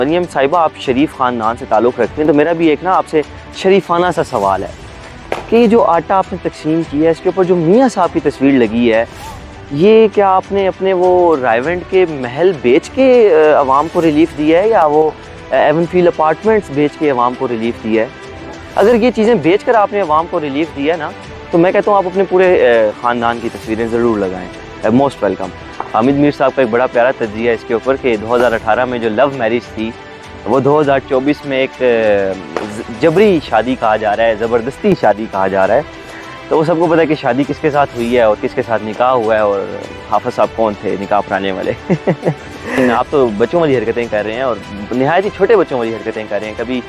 मरियम साहिबा, आप शरीफ ख़ानदान से ताल्लुक़ रखते हैं, तो मेरा भी एक ना आपसे शरीफाना सा सवाल है कि जो आटा आपने तकसीम किया है, इसके ऊपर जो मियाँ साहब की तस्वीर लगी है, ये क्या आपने अपने वो रायवेंड के महल बेच के आवाम को रिलीफ़ दिया है, या वो एवनफील्ड अपार्टमेंट्स बेच के आवाम को रिलीफ़ दिया है? अगर ये चीज़ें बेच कर आपने आवाम को रिलीफ़ दिया ना, तो मैं कहता हूँ आप अपने पूरे ख़ानदान की तस्वीरें ज़रूर लगाएँ। Most welcome. हामिद मीर साहब का एक बड़ा प्यारा तज्ज़िया इसके ऊपर कि 2018 में जो लव मैरिज थी, वो 2024 में एक जबरी शादी कहा जा रहा है, ज़बरदस्ती शादी कहा जा रहा है। तो वो सबको पता है कि शादी किसके साथ हुई है और किसके साथ निकाह हुआ है, और हाफ़िज़ साहब कौन थे निकाह पढ़ाने वाले। आप तो बच्चों वाली हरकतें कर रहे हैं, और नहायत ही छोटे बच्चों वाली हरकतें कर रहे हैं। कभी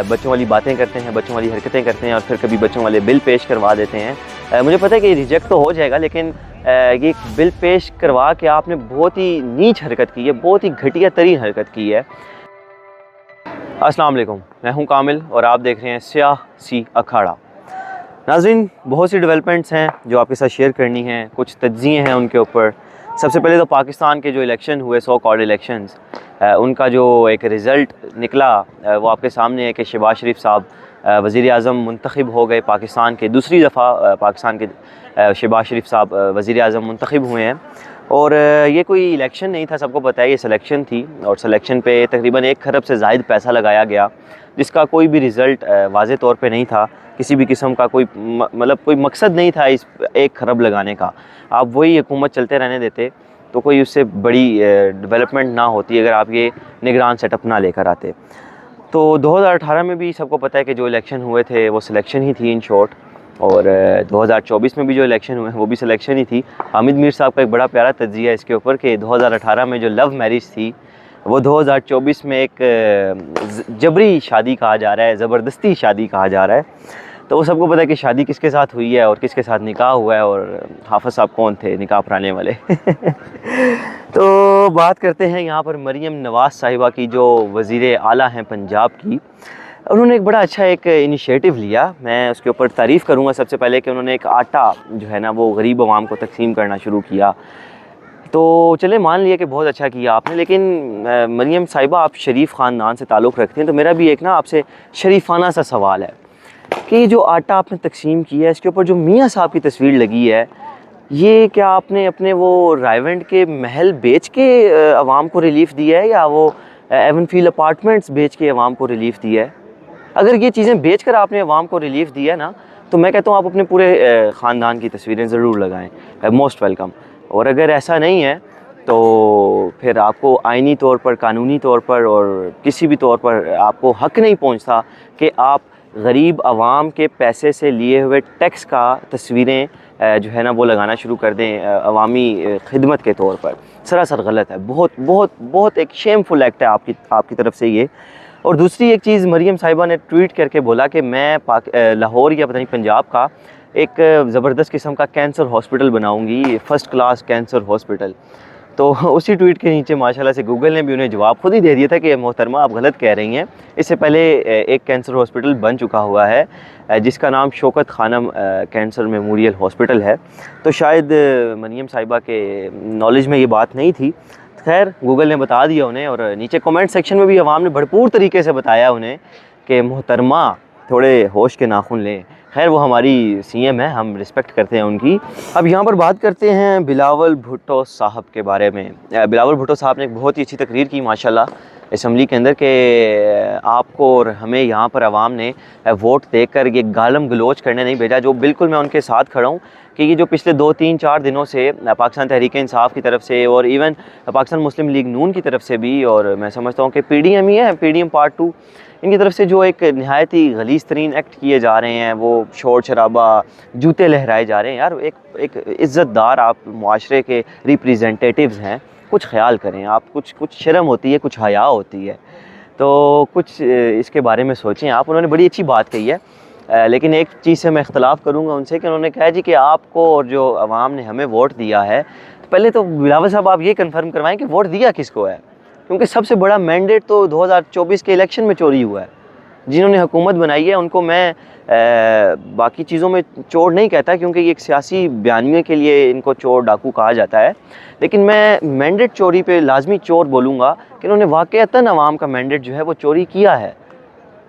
बच्चों वाली बातें करते हैं, बच्चों वाली हरकतें करते हैं, और फिर कभी बच्चों वाले बिल पेश करवा देते हैं। मुझे पता है कि रिजेक्ट तो हो जाएगा, लेकिन ये बिल पेश करवा के आपने बहुत ही नीच हरकत की है, बहुत ही घटिया तरीन हरकत की है। अस्सलाम वालेकुम, मैं हूं कामिल और आप देख रहे हैं सियासी अखाड़ा। नाज़रीन, बहुत सी डेवलपमेंट्स हैं जो आपके साथ शेयर करनी हैं, कुछ तज्ज़िये हैं उनके ऊपर। सबसे पहले तो पाकिस्तान के जो इलेक्शन हुए, सो कॉल्ड इलेक्शंस, उनका जो एक रिज़ल्ट निकला वो आपके सामने है कि शहबाज शरीफ साहब वज़ीर आज़म मुंतखब हो गए। पाकिस्तान के दूसरी दफ़ा पाकिस्तान के शहबाज शरीफ साहब वज़ीर आज़म मुंतखब हुए हैं। और ये कोई इलेक्शन नहीं था, सबको पता है ये सिलेक्शन थी, और सिलेक्शन पे तकरीबन 1 खरब से ज़ायद पैसा लगाया गया, जिसका कोई भी रिज़ल्ट वाज़े तौर पे नहीं था। किसी भी किस्म का कोई मतलब कोई मकसद नहीं था इस 1 खरब लगाने का। आप वही हुकूमत चलते रहने देते तो कोई उससे बड़ी डेवलपमेंट ना होती अगर आप ये निगरान सेटअप ना लेकर आते। तो 2018 में भी सबको पता है कि जो इलेक्शन हुए थे वो सिलेक्शन ही थी इन शॉर्ट, और 2024 में भी जो इलेक्शन हुए हैं वो भी सिलेक्शन ही थी। हामिद मीर साहब का एक बड़ा प्यारा तज्ज़िया इसके ऊपर कि 2018 में जो लव मैरिज थी, वो 2024 में एक जबरी शादी कहा जा रहा है, ज़बरदस्ती शादी कहा जा रहा है। तो वो सबको पता है कि शादी किसके साथ हुई है और किसके साथ निकाह हुआ है, और हाफ़िज़ साहब कौन थे निकाह पढ़ाने वाले। तो बात करते हैं यहाँ पर मरियम नवाज़ साहिबा की, जो वज़ीर आला हैं पंजाब की। उन्होंने एक बड़ा अच्छा एक इनिशिएटिव लिया, मैं उसके ऊपर तारीफ़ करूँगा सबसे पहले कि उन्होंने एक आटा जो है ना वो गरीब आवाम को तकसीम करना शुरू किया। तो चले मान लिया कि बहुत अच्छा किया आपने, लेकिन मरियम साहिबा, आप शरीफ ख़ानदान से ताल्लुक़ रखते हैं, तो मेरा भी एक ना आपसे शरीफाना सा सवाल है कि जो आटा आपने तकसीम किया है, इसके ऊपर जो मियाँ साहब की तस्वीर लगी है, ये क्या आपने अपने वो रायवेंड के महल बेच के आवाम को रिलीफ़ दिया है, या वो एवनफील्ड अपार्टमेंट्स बेच के आवाम को रिलीफ़ दिया है? अगर ये चीज़ें बेच कर आपने आवाम को रिलीफ़ दिया ना, तो मैं कहता हूँ आप अपने पूरे ख़ानदान की तस्वीरें ज़रूर लगाएँ। Most welcome. और अगर ऐसा नहीं है तो फिर आपको आइनी तौर पर, कानूनी तौर पर और किसी भी तौर पर आपको हक़ नहीं पहुँचता कि आप गरीब आवाम के पैसे से लिए हुए टैक्स का तस्वीरें जो है ना वो लगाना शुरू कर दें अवामी खिदमत के तौर पर। सरासर गलत है, बहुत बहुत बहुत एक शेमफुल एक्ट है आपकी तरफ से ये। और दूसरी एक चीज़, मरियम साहिबा ने ट्वीट करके बोला कि मैं लाहौर या पता नहीं पंजाब का एक ज़बरदस्त किस्म का कैंसर हॉस्पिटल बनाऊंगी, फ़र्स्ट क्लास कैंसर हॉस्पिटल। तो उसी ट्वीट के नीचे माशाल्लाह से गूगल ने भी उन्हें जवाब खुद ही दे दिया था कि मोहतरमा आप गलत कह रही हैं। इससे पहले एक कैंसर हॉस्पिटल बन चुका हुआ है जिसका नाम Shaukat Khanum cancer memorial hospital है। तो शायद मरियम साहिबा के नॉलेज में ये बात नहीं थी। खैर, गूगल ने बता दिया उन्हें, और नीचे कमेंट सेक्शन में भी आवाम ने भरपूर तरीके से बताया उन्हें कि मोहतरमा थोड़े होश के नाखून लें। खैर, वो हमारी सीएम है, हम रिस्पेक्ट करते हैं उनकी। अब यहाँ पर बात करते हैं बिलावल भुट्टो साहब के बारे में। बिलावल भुट्टो साहब ने एक बहुत ही अच्छी तकरीर की माशाल्लाह असम्बली के अंदर कि आपको और हमें यहाँ पर आवाम ने वोट देकर ये गालम गलोच करने नहीं भेजा, जो बिल्कुल मैं उनके साथ खड़ा हूँ कि ये जो पिछले 2-3-4 दिनों से पाकिस्तान तहरीक इंसाफ की तरफ से और इवन पाकिस्तान मुस्लिम लीग नून की तरफ से भी, और मैं समझता हूँ कि PDM ही है, PDM पार्ट 2, इनकी तरफ से जो एक नहायत ही गलीज़ तरीन एक्ट किए जा रहे हैं, वो शोर शराबा, जूते लहराए जा रहे हैं। यार, एक इज़्ज़तदार आप मुआशरे के रिप्रेजेंटेटिव्स हैं, कुछ ख्याल करें आप, कुछ शर्म होती है, कुछ हया होती है, तो कुछ इसके बारे में सोचें आप। उन्होंने बड़ी अच्छी बात कही है, लेकिन एक चीज़ से मैं इख्तलाफ करूँगा उनसे कि उन्होंने कहा जी कि आपको और जो आवाम ने हमें वोट दिया है, तो पहले तो बिलावल साहब आप ये कन्फर्म करवाएं कि वोट दिया किसको है, क्योंकि सबसे बड़ा मैंडेट तो 2024 के इलेक्शन में चोरी हुआ है। जिन्होंने हुकूमत बनाई है उनको मैं बाकी चीज़ों में चोर नहीं कहता, क्योंकि ये एक सियासी बयानियों के लिए इनको चोर डाकू कहा जाता है, लेकिन मैं मैंडेट चोरी पे लाजमी चोर बोलूँगा कि उन्होंने वाक़ईतन अवाम का मैंडेट जो है वो चोरी किया है।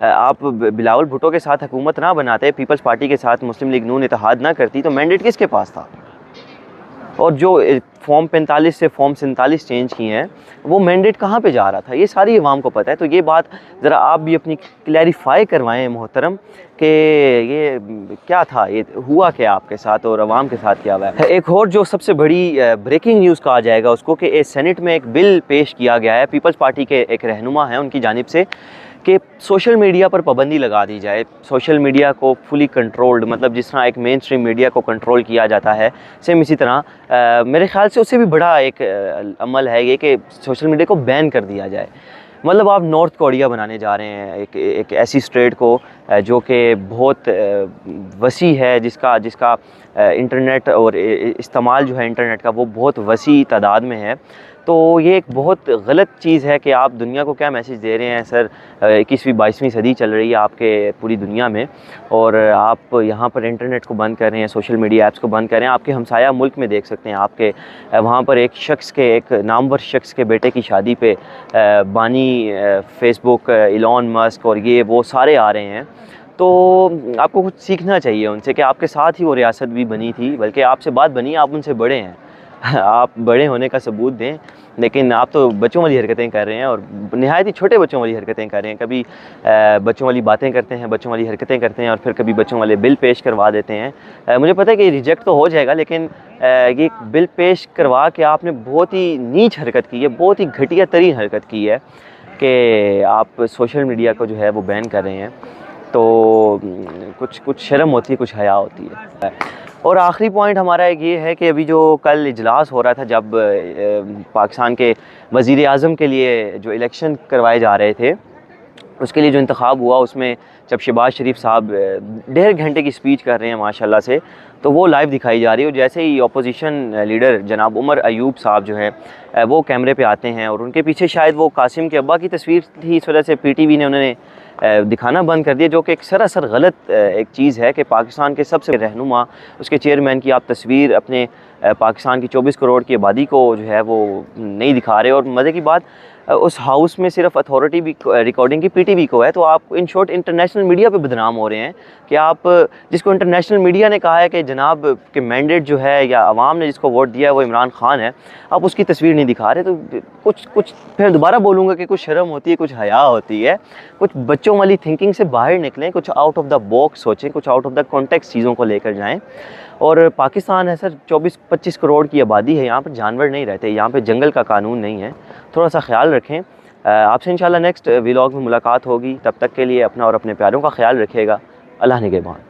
आप बिलावल भुट्टो के साथ हुकूमत ना बनाते, पीपल्स पार्टी के साथ मुस्लिम लीग नून इत्तेहाद ना करती, तो मैंडेट किसके पास था? और जो फॉर्म 45 से फॉर्म 47 चेंज किए हैं, वो मैंडेट कहाँ पे जा रहा था, ये सारी अवाम को पता है। तो ये बात ज़रा आप भी अपनी क्लैरिफाई करवाएं मोहतरम कि ये क्या था, ये हुआ क्या आपके साथ और अवाम के साथ क्या हुआ है। एक और जो सबसे बड़ी ब्रेकिंग न्यूज़ कहा जाएगा उसको, कि सेनेट में एक बिल पेश किया गया है, पीपल्स पार्टी के एक रहनुमा हैं उनकी जानिब से, कि सोशल मीडिया पर पाबंदी लगा दी जाए। सोशल मीडिया को फुली कंट्रोल्ड, मतलब जिस तरह एक मेन स्ट्रीम मीडिया को कंट्रोल किया जाता है, सेम इसी तरह मेरे ख़्याल से उससे भी बड़ा एक अमल है ये कि सोशल मीडिया को बैन कर दिया जाए। मतलब आप नॉर्थ कोरिया बनाने जा रहे हैं, एक ऐसी स्टेट को जो कि बहुत वसी है, जिसका इंटरनेट और इस्तेमाल जो है इंटरनेट का वो बहुत वसी तादाद में है। तो ये एक बहुत गलत चीज़ है कि आप दुनिया को क्या मैसेज दे रहे हैं सर। 21वीं 22वीं सदी चल रही है आपके पूरी दुनिया में, और आप यहाँ पर इंटरनेट को बंद कर रहे हैं, सोशल मीडिया ऐप्स को बंद कर रहे हैं। आपके हमसाया मुल्क में देख सकते हैं, आपके वहाँ पर एक नामवर शख्स के बेटे की शादी पे बानी फेसबुक इलॉन मस्क और ये वो सारे आ रहे हैं। तो आपको कुछ सीखना चाहिए उनसे कि आपके साथ ही वो रियासत भी बनी थी, बल्कि आपसे बात बनी, आप उनसे बड़े हैं। आप बड़े होने का सबूत दें, लेकिन आप तो बच्चों वाली हरकतें कर रहे हैं, और नहायत ही छोटे बच्चों वाली हरकतें कर रहे हैं। कभी बच्चों वाली बातें करते हैं, बच्चों वाली हरकतें करते हैं, और फिर कभी बच्चों वाले बिल पेश करवा देते हैं। मुझे पता है कि रिजेक्ट तो हो जाएगा, लेकिन ये बिल पेश करवा के आपने बहुत ही नीच हरकत की है, बहुत ही घटिया तरीन हरकत की है कि आप सोशल मीडिया को जो है वो बैन कर रहे हैं। तो कुछ शर्म होती है, कुछ हया होती है। और आखिरी पॉइंट हमारा ये है कि अभी जो कल इजलास हो रहा था, जब पाकिस्तान के वज़ीर आज़म के लिए जो इलेक्शन करवाए जा रहे थे, उसके लिए जो इंतखाब हुआ, उसमें जब शहबाज शरीफ साहब 1.5 घंटे की स्पीच कर रहे हैं माशाल्लाह से, तो वो लाइव दिखाई जा रही है। और जैसे ही अपोजिशन लीडर जनाब उमर अयूब साहब जो हैं वो कैमरे पे आते हैं, और उनके पीछे शायद वो कासिम के अब्बा की तस्वीर थी, इस वजह से PTV ने उन्होंने दिखाना बंद कर दिया, जो कि एक सरासर गलत एक चीज़ है कि पाकिस्तान के सबसे रहनुमा, उसके चेयरमैन की आप तस्वीर अपने पाकिस्तान की 24 करोड़ की आबादी को जो है वो नहीं दिखा रहे। और मज़े की बात, उस हाउस में सिर्फ अथॉरिटी भी रिकॉर्डिंग की PTV को है। तो आप इन शॉर्ट इंटरनेशनल मीडिया पे बदनाम हो रहे हैं कि आप, जिसको इंटरनेशनल मीडिया ने कहा है कि जनाब के मैंडेट जो है, या आवाम ने जिसको वोट दिया है वो इमरान खान है, आप उसकी तस्वीर नहीं दिखा रहे। तो कुछ फिर दोबारा बोलूँगा कि कुछ शर्म होती है, कुछ हया होती है, कुछ बच्चों वाली थिंकिंग से बाहर निकलें, कुछ आउट ऑफ द बॉक्स सोचें, कुछ आउट ऑफ द कॉन्टेक्स्ट चीज़ों को लेकर जाएँ। और पाकिस्तान है सर, 24-25 करोड़ की आबादी है, यहाँ पर जानवर नहीं रहते, यहाँ पे जंगल का कानून नहीं है, थोड़ा सा ख्याल रखें। आपसे इंशाल्लाह नेक्स्ट व्लॉग में मुलाकात होगी, तब तक के लिए अपना और अपने प्यारों का ख्याल रखिएगा। अल्लाह निगहबान।